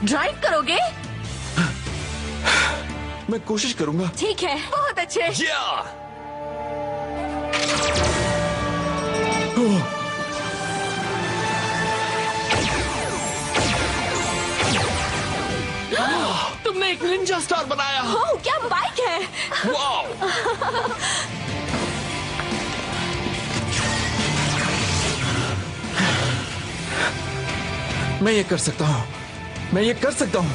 Drive करोगे? मैं कोशिश करूंगा। ठीक है, बहुत अच्छे। तुमने एक निंजा स्टार बनाया। ओह, क्या बाइक है। वाओ। मैं ये कर सकता हूँ, मैं ये कर सकता हूँ।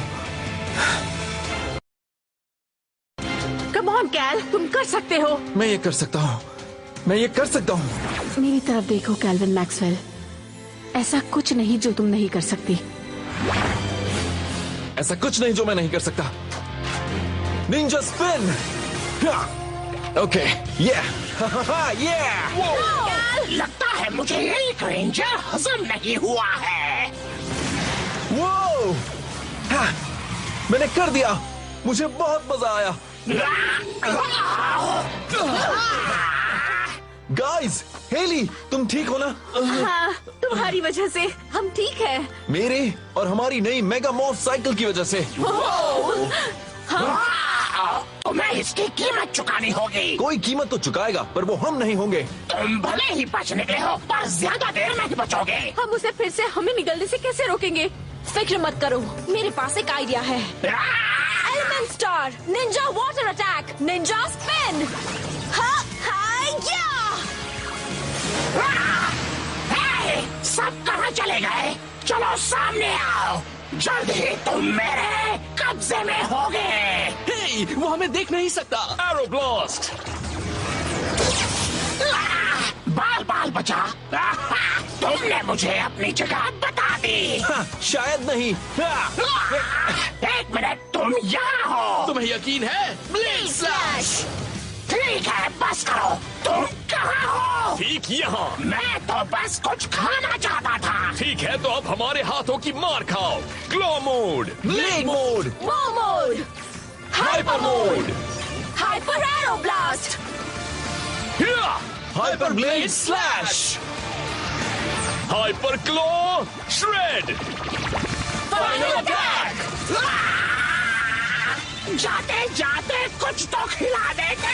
कम ऑन कैल, तुम कर सकते हो। मैं ये कर सकता हूँ, मैं ये कर सकता हूँ। मेरी तरफ देखो कैल्विन मैक्सवेल, ऐसा कुछ नहीं जो तुम नहीं कर सकती। ऐसा कुछ नहीं जो मैं नहीं कर सकता। Ninja spin. ओके, ये लगता है मुझे एक रेंजर हजम नहीं हुआ है। वो मैंने कर दिया, मुझे बहुत मजा आया। गाइस, हेली, तुम ठीक हो ना? हाँ, तुम्हारी वजह से हम ठीक है। मेरे और हमारी नई मेगा मॉर्फ साइकिल की वजह से। तुम्हें इसकी कीमत चुकानी होगी। कोई कीमत तो चुकाएगा, पर वो हम नहीं होंगे। तुम भले ही बच निकले हो, पर ज्यादा देर में ही बचोगे। हम उसे फिर से हमें निगलने से कैसे रोकेंगे? फिक्र मत करो, मेरे पास एक आइडिया है। Element star, Ninja water attack, Ninja spin. सब कहाँ चले गए? चलो सामने आओ, जल्द ही तुम मेरे कब्जे में होगे। हे, वो हमें देख नहीं सकता। Arrow blast. बाल बाल बचा। तुमने मुझे अपनी जगह बता दी। शायद नहीं। एक मिनट, तुम यहाँ हो? तुम्हें यकीन है? Blade slash. ठीक है, बस करो। तुम कहाँ हो? ठीक यहाँ। मैं तो बस कुछ खाना चाहता था। ठीक है, तो अब हमारे हाथों की मार खाओ। ग्लो मोड, ब्लेड मोड, वो mode, hyper mode, hyper arrow blast, hyper blade slash, hyper claw shred, final attack. जाते जाते कुछ तो खिला देते।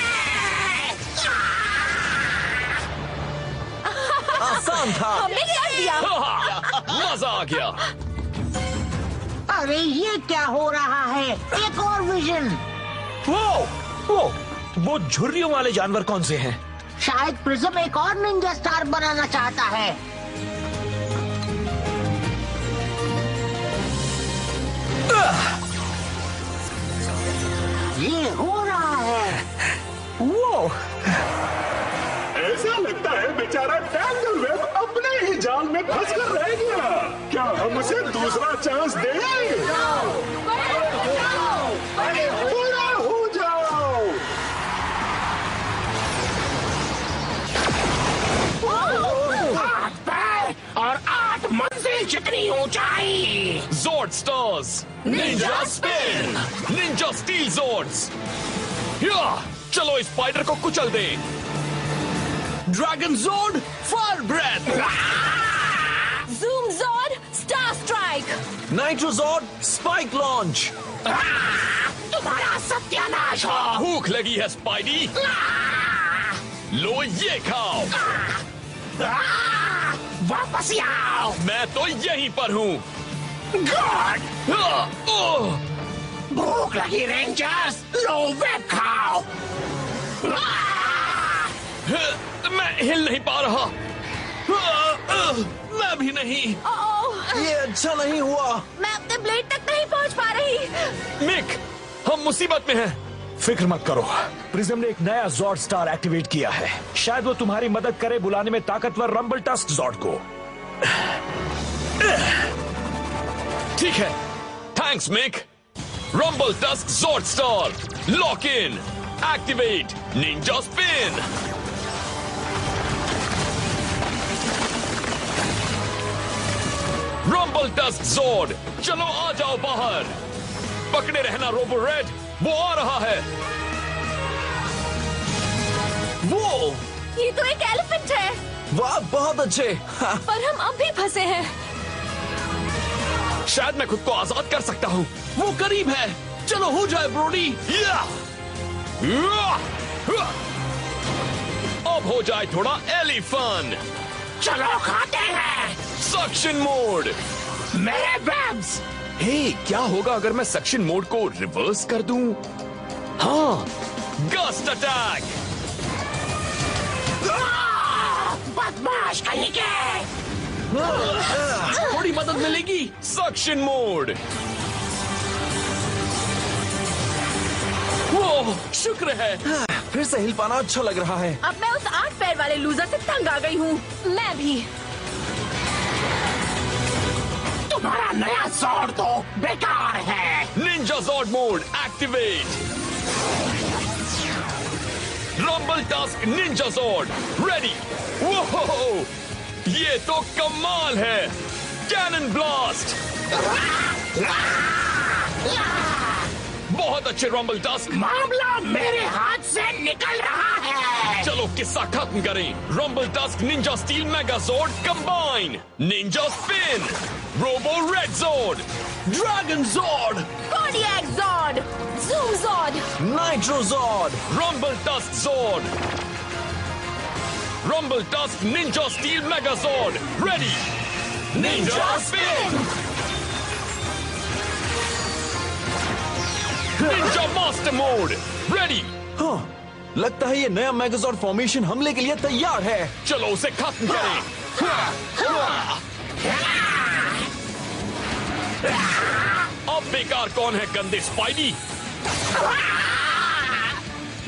आसान था। हमने कर दिया। मजा आ गया। अरे ये क्या हो रहा है? एक और विजन। वो झुर्रियों वाले जानवर कौन से हैं? शायद प्रिज्म एक और निंजा स्टार बनाना चाहता है। ये हो रहा है। वो ऐसा लगता है बेचारा टैंगल वेब अपने ही जाल में फंस कर रह गया। क्या हम उसे दूसरा चांस दें? पूरा हो जाओ। आठ पैर और 8 मंजिल जितनी ऊंचाई। Zord stars, ninja spin, ninja steel zords. चलो इस स्पाइडर को कुचल दे। Dragon zord, fire breath, zoom zord, star strike, nitro zord, spike launch. तुम्हारा सत्यानाश हो। भूख लगी है स्पाइडी? लो ये खाओ। वापस आओ। मैं तो यहीं पर हूँ। गॉड, भूख लगी रेंजर्स, लो वेब खाओ। मैं हिल नहीं पा रहा। मैं भी नहीं। ये अच्छा नहीं हुआ। मैं अपने ब्लेड तक नहीं पहुंच पा रही। मिक, हम मुसीबत में हैं। फिक्र मत करो, प्रिज्म ने एक नया जॉर्ड स्टार एक्टिवेट किया है। शायद वो तुम्हारी मदद करे बुलाने में ताकतवर रंबल टस्क जॉर्ड को। ठीक है, thanks Mick. Rumble tusk zord star, lock in, activate, ninja spin. Rumble tusk zord, चलो आ जाओ बाहर। पकड़े रहना रोबो रेड, वो आ रहा है। वो ये तो एक एलिफेंट है। वाह, बहुत अच्छे। पर हम अब भी फंसे हैं। शायद मैं खुद को आजाद कर सकता हूँ। वो करीब है। चलो हो जाए ब्रोडी। अब हो जाए थोड़ा एलिफन। चलो खाते हैं। Suction mode. मेरे वेब्स। हे, क्या होगा अगर मैं सक्शन मोड को रिवर्स कर दूं? हाँ, गस्ट अटैक। बदमाश कहीं के। थोड़ी मदद मिलेगी। Suction mode. वो शुक्र है। फिर से हिल पाना अच्छा लग रहा है। अब मैं उस 8 पैर वाले लूजर से तंग आ गई हूँ। मैं भी। तुम्हारा नया जॉर्ड तो बेकार है। Ninja zord mode activate. Rumble tusk ninja zord ready. वो ये तो कमाल है। Cannon blast. बहुत अच्छे रंबल टास्क। मामला मेरे हाथ से निकल रहा है। चलो किस्सा खत्म करें। Rumble tusk ninja steel mega zord combine. Ninja spin. Robo red zord. Dragon zord. Cardiac zord. Zoom zord. Nitro zord. Rumble tusk zord. Rumble tusk ninja steel mega zord ready. Ninja spin. Ninja master mode ready. हाँ, लगता है ये नया मेगाजॉर्ड formation हमले के लिए तैयार है। चलो उसे खत्म करें। अब बेकार कौन है गंदे spidey.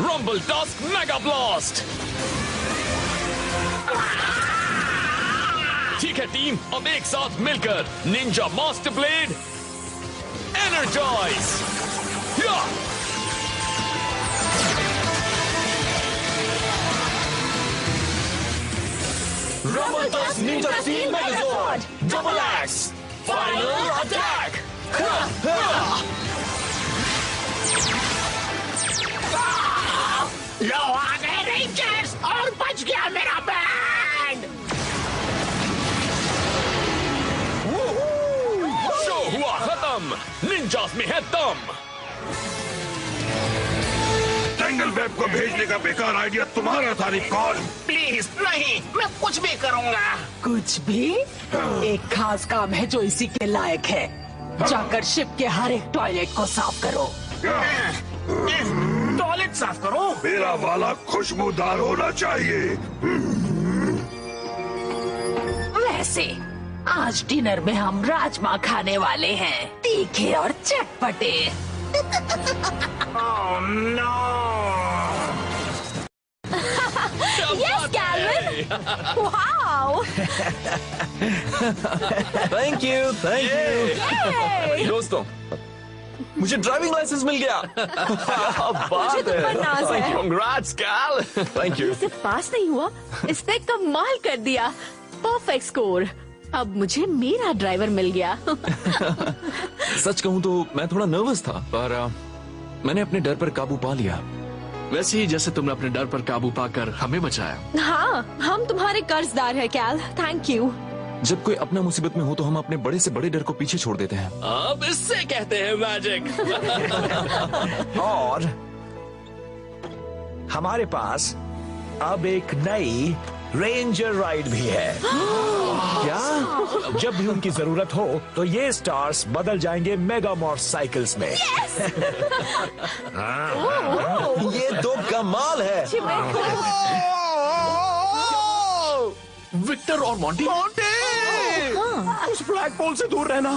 Rumble tusk mega blast. ठीक है टीम, अब एक साथ मिलकर ninja master blade energize. Rumble tusk ninja steel megazord double X final attack. लो आ गए रेंजर्स और बच गया मेरा बैंड। शो हुआ खत्म। निंजास में है दम। टेंगल वेब को भेजने का बेकार आइडिया तुम्हारा था रिकॉल। प्लीज नहीं, मैं कुछ भी करूंगा। कुछ भी? एक खास काम है जो इसी के लायक है। जाकर शिप के हर एक टॉयलेट को साफ करो। टॉयलेट साफ करो। मेरा वाला खुशबूदार होना चाहिए। वैसे आज डिनर में हम राजमा खाने वाले हैं, तीखे और चटपटे। Oh no. Yes Calvin. Wow. Thank you, thank you. दोस्तों, मुझे ड्राइविंग लाइसेंस मिल गया। मुझे तुम पर नाज है। Congrats, Cal. Thank you. सिर्फ पास नहीं हुआ, इसने कमाल कर दिया। Perfect score. अब मुझे मेरा ड्राइवर मिल गया। सच कहूँ तो मैं थोड़ा नर्वस था, पर मैंने अपने डर पर काबू पा लिया। वैसे ही जैसे तुमने अपने डर पर काबू पाकर हमें बचाया। हाँ, हम तुम्हारे कर्जदार हैं कैल। Thank you. जब कोई अपना मुसीबत में हो तो हम अपने बड़े से बड़े डर को पीछे छोड़ देते हैं। अब इससे कहते हैं मैजिक। और हमारे पास अब एक नई रेंजर राइड भी है। क्या? जब भी उनकी जरूरत हो तो ये स्टार्स बदल जाएंगे मेगा मॉर्स साइकिल्स में। ये तो कमाल है। विक्टर और मॉन्टी। उस फ्लैग पोल से दूर रहना।